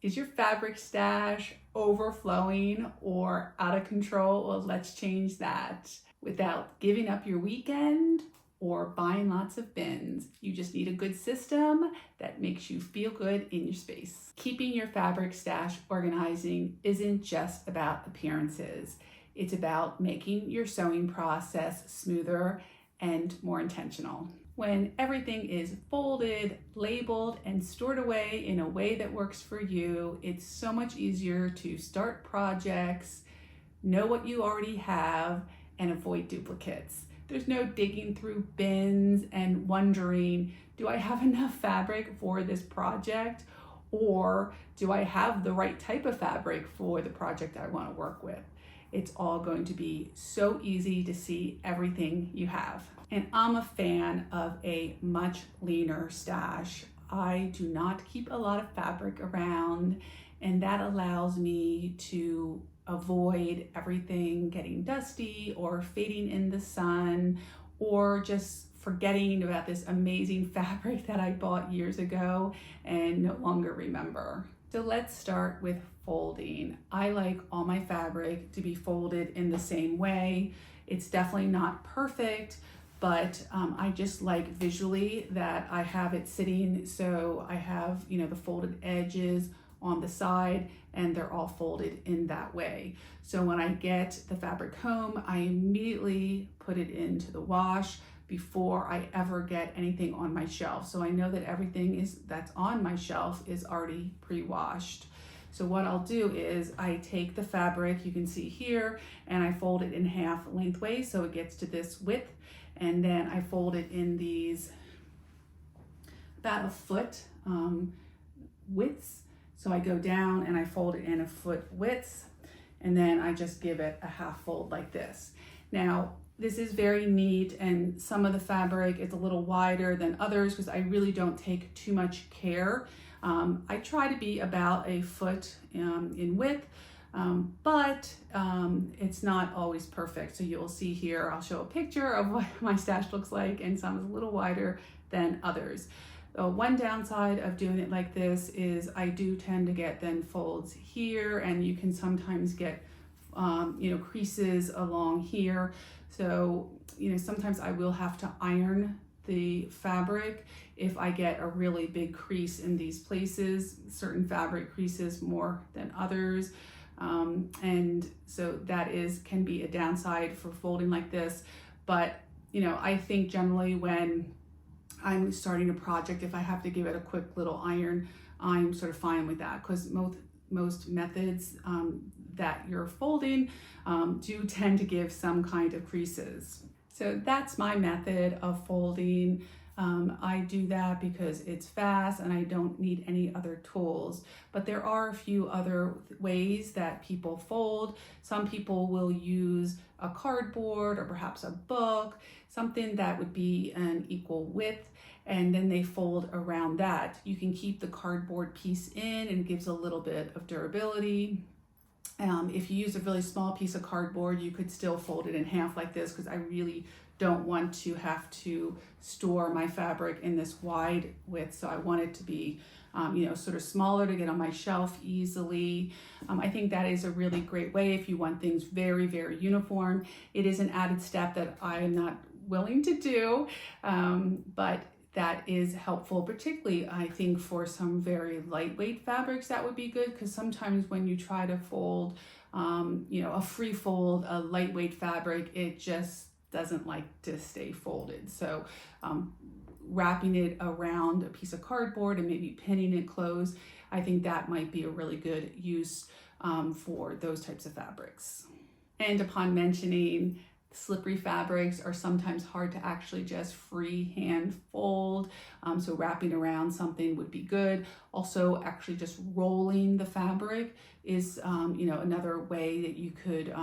Is your fabric stash overflowing or out of control? Well, let's change that without giving up your weekend or buying lots of bins. You just need a good system that makes you feel good in your space. Keeping your fabric stash organizing isn't just about appearances. It's about making your sewing process smoother and more intentional. When everything is folded, labeled, and stored away in a way that works for you, it's so much easier to start projects, know what you already have, and avoid duplicates. There's no digging through bins and wondering, do I have enough fabric for this project? Or do I have the right type of fabric for the project I want to work with? It's all going to be so easy to see everything you have. And I'm a fan of a much leaner stash. I do not keep a lot of fabric around, and that allows me to avoid everything getting dusty or fading in the sun, or just forgetting about this amazing fabric that I bought years ago and no longer remember. So let's start with folding. I like all my fabric to be folded in the same way. It's definitely not perfect, but I just like visually that I have it sitting so I have, the folded edges on the side and they're all folded in that way. So when I get the fabric home, I immediately put it into the wash before I ever get anything on my shelf. So I know that everything that's on my shelf is already pre-washed. So what I'll do is I take the fabric, you can see here, and I fold it in half lengthways so it gets to this width. And then I fold it in these about a foot widths. So I go down and I fold it in a foot widths, and then I just give it a half fold like this. Now, this is very neat, and some of the fabric is a little wider than others because I really don't take too much care. I try to be about a foot in width, but it's not always perfect. So you'll see here, I'll show a picture of what my stash looks like, and some is a little wider than others. One downside of doing it like this is I do tend to get then folds here, and you can sometimes get creases along here. So, sometimes I will have to iron the fabric if I get a really big crease in these places. Certain fabric creases more than others. And so that can be a downside for folding like this. But, I think generally when I'm starting a project, if I have to give it a quick little iron, I'm sort of fine with that, because most methods that you're folding do tend to give some kind of creases. So that's my method of folding. I do that because it's fast and I don't need any other tools. But there are a few other ways that people fold. Some people will use a cardboard or perhaps a book, something that would be an equal width, and then they fold around that. You can keep the cardboard piece in, and it gives a little bit of durability. If you use a really small piece of cardboard, you could still fold it in half like this, because I really don't want to have to store my fabric in this wide width. So I want it to be, sort of smaller to get on my shelf easily. I think that is a really great way if you want things very, very uniform. It is an added step that I'm not willing to do, but that is helpful, particularly I think for some very lightweight fabrics. That would be good, because sometimes when you try to fold, a free fold, a lightweight fabric, it just doesn't like to stay folded. So wrapping it around a piece of cardboard and maybe pinning it closed, I think that might be a really good use for those types of fabrics. And upon mentioning, slippery fabrics are sometimes hard to actually just freehand fold. So wrapping around something would be good. Also, actually just rolling the fabric is, another way that you could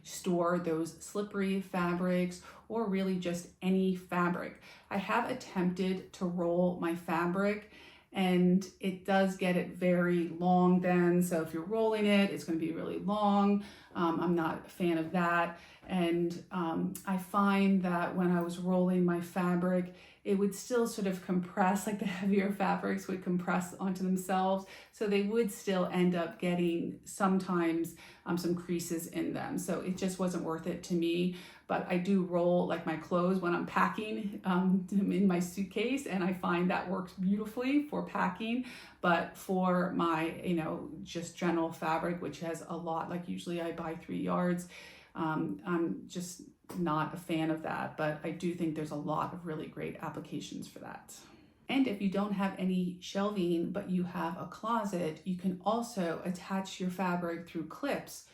store those slippery fabrics, or really just any fabric. I have attempted to roll my fabric, and it does get it very long then. So if you're rolling it, it's going to be really long. I'm not a fan of that. And I find that when I was rolling my fabric, it would still sort of compress, like the heavier fabrics would compress onto themselves. So they would still end up getting sometimes some creases in them. So it just wasn't worth it to me. But I do roll like my clothes when I'm packing in my suitcase, and I find that works beautifully for packing. But for my, just general fabric, which has a lot, like usually I buy 3 yards, I'm just not a fan of that. But I do think there's a lot of really great applications for that. And if you don't have any shelving, but you have a closet, you can also attach your fabric through clips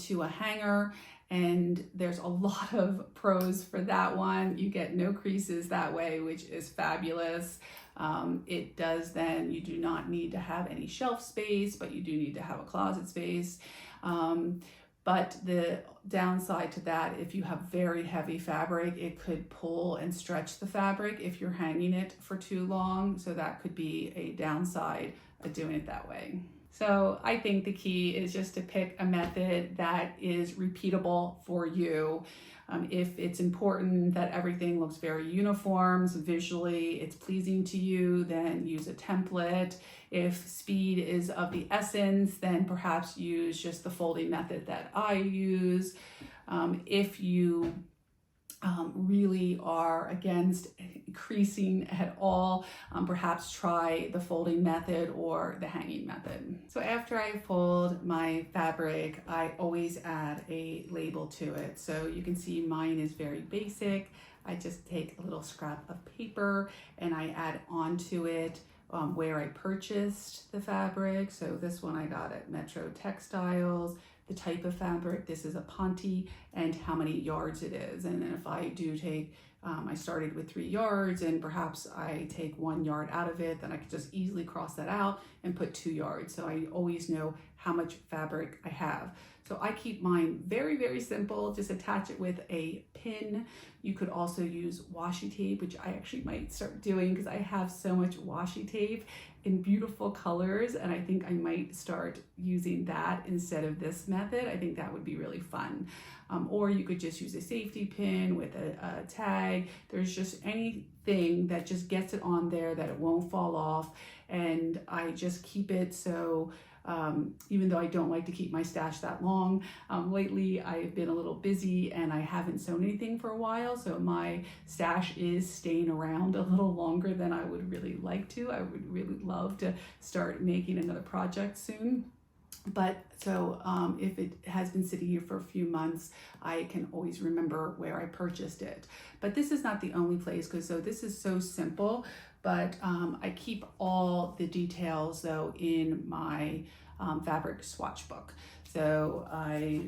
to a hanger. And there's a lot of pros for that one. You get no creases that way, which is fabulous. It does then, you do not need to have any shelf space, but you do need to have a closet space. But the downside to that, if you have very heavy fabric, it could pull and stretch the fabric if you're hanging it for too long. So that could be a downside of doing it that way. So I think the key is just to pick a method that is repeatable for you. If it's important that everything looks very uniform, so visually it's pleasing to you, then use a template. If speed is of the essence, then perhaps use just the folding method that I use. If you really are against creasing at all, perhaps try the folding method or the hanging method. So after I fold my fabric, I always add a label to it. So you can see mine is very basic. I just take a little scrap of paper and I add onto it where I purchased the fabric. So this one I got at Metro Textiles. The type of fabric, this is a Ponte, and how many yards it is. And then if I do take, I started with 3 yards and perhaps I take 1 yard out of it, then I could just easily cross that out and put 2 yards. So I always know how much fabric I have. So I keep mine very, very simple. Just attach it with a pin. You could also use washi tape, which I actually might start doing because I have so much washi tape in beautiful colors, and I think I might start using that instead of this method. I think that would be really fun. Or you could just use a safety pin with a tag. There's just anything that just gets it on there that it won't fall off. And I just keep it so even though I don't like to keep my stash that long, lately I've been a little busy and I haven't sewn anything for a while, so my stash is staying around a little longer than I would really like to. I would really love to start making another project soon. But so if it has been sitting here for a few months, I can always remember where I purchased it. But this is not the only place, because so this is so simple, but I keep all the details though in my fabric swatch book. So I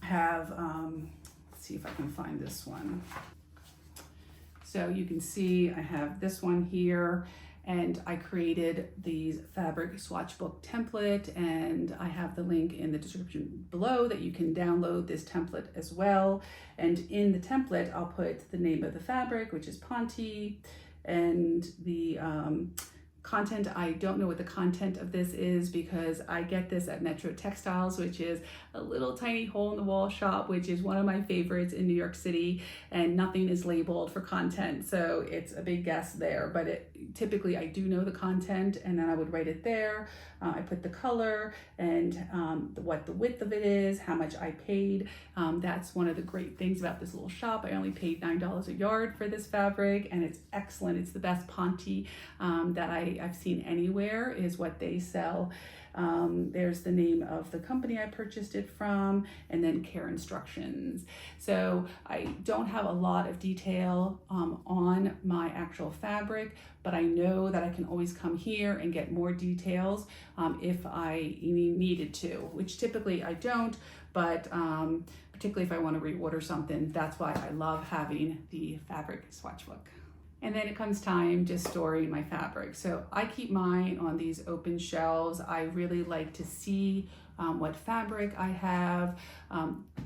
have, let's see if I can find this one. So you can see I have this one here, and I created these fabric swatch book template, and I have the link in the description below that you can download this template as well. And in the template, I'll put the name of the fabric, which is Ponte, and the content. I don't know what the content of this is because I get this at Metro Textiles, which is a little tiny hole in the wall shop, which is one of my favorites in New York City, and nothing is labeled for content. So it's a big guess there, but typically I do know the content, and then I would write it there. I put the color and what the width of it is, how much I paid. That's one of the great things about this little shop. I only paid $9 a yard for this fabric, and it's excellent. It's the best Ponte that I've seen anywhere is what they sell. There's the name of the company I purchased it from, and then care instructions. So I don't have a lot of detail on my actual fabric, but I know that I can always come here and get more details if I needed to, which typically I don't, but particularly if I want to reorder something, that's why I love having the fabric swatch book. And then it comes time just storing my fabric. So I keep mine on these open shelves. I really like to see what fabric I have.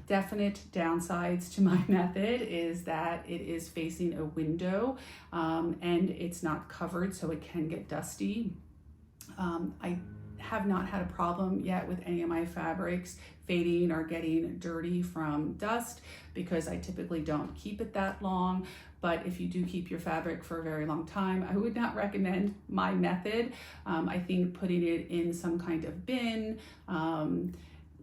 Definite downsides to my method is that it is facing a window and it's not covered, so it can get dusty. I have not had a problem yet with any of my fabrics fading or getting dirty from dust because I typically don't keep it that long. But if you do keep your fabric for a very long time, I would not recommend my method. I think putting it in some kind of bin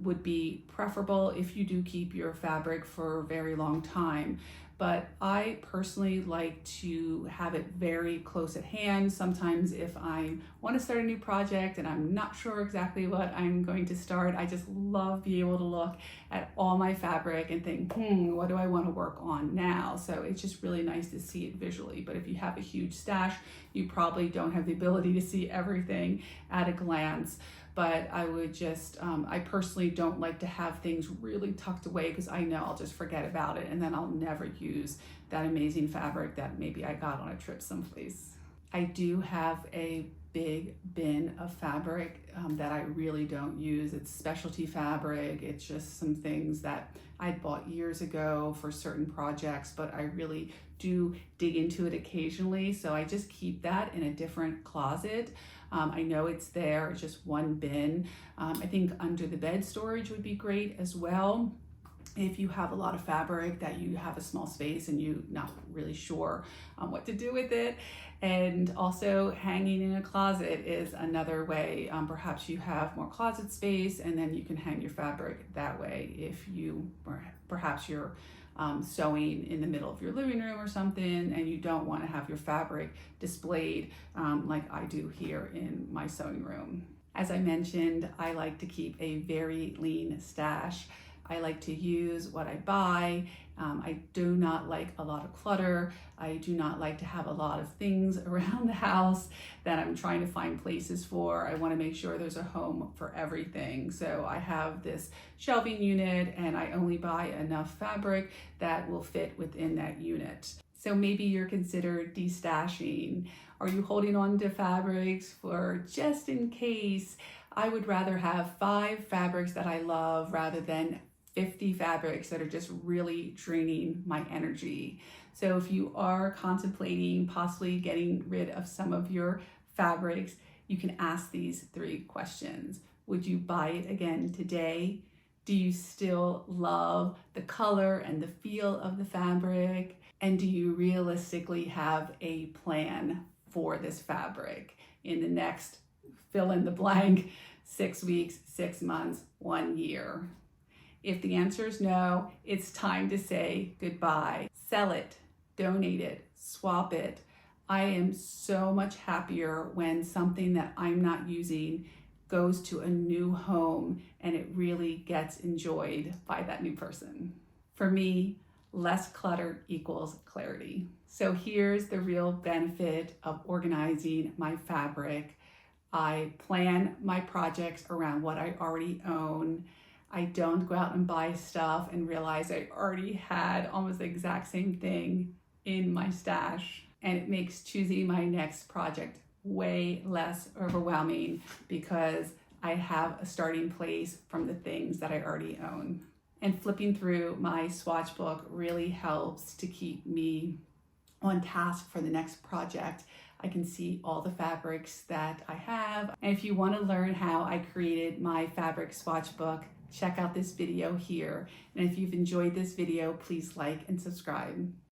would be preferable if you do keep your fabric for a very long time. But I personally like to have it very close at hand. Sometimes if I want to start a new project and I'm not sure exactly what I'm going to start, I just love being able to look at all my fabric and think, what do I want to work on now? So it's just really nice to see it visually. But if you have a huge stash, you probably don't have the ability to see everything at a glance. But I would just, I personally don't like to have things really tucked away because I know I'll just forget about it and then I'll never use that amazing fabric that maybe I got on a trip someplace. I do have a big bin of fabric that I really don't use. It's specialty fabric. It's just some things that I bought years ago for certain projects, but I really do dig into it occasionally. So I just keep that in a different closet. I know it's there, it's just one bin. I think under the bed storage would be great as well. If you have a lot of fabric that you have a small space and you're not really sure what to do with it. And also hanging in a closet is another way. Perhaps you have more closet space and then you can hang your fabric that way. If you, or perhaps you're sewing in the middle of your living room or something and you don't want to have your fabric displayed like I do here in my sewing room. As I mentioned, I like to keep a very lean stash. I like to use what I buy. I do not like a lot of clutter. I do not like to have a lot of things around the house that I'm trying to find places for. I want to make sure there's a home for everything. So I have this shelving unit and I only buy enough fabric that will fit within that unit. So maybe you're considered destashing. Are you holding on to fabrics for just in case? I would rather have 5 fabrics that I love rather than 50 fabrics that are just really draining my energy. So if you are contemplating possibly getting rid of some of your fabrics, you can ask these 3 questions. Would you buy it again today? Do you still love the color and the feel of the fabric? And do you realistically have a plan for this fabric in the next fill in the blank, 6 weeks, 6 months, 1 year? If the answer is no, it's time to say goodbye. Sell it, donate it, swap it. I am so much happier when something that I'm not using goes to a new home and it really gets enjoyed by that new person. For me, less clutter equals clarity. So here's the real benefit of organizing my fabric. I plan my projects around what I already own. I don't go out and buy stuff and realize I already had almost the exact same thing in my stash. And it makes choosing my next project way less overwhelming because I have a starting place from the things that I already own. And flipping through my swatch book really helps to keep me on task for the next project. I can see all the fabrics that I have. And if you want to learn how I created my fabric swatch book, check out this video here. And if you've enjoyed this video, please like and subscribe.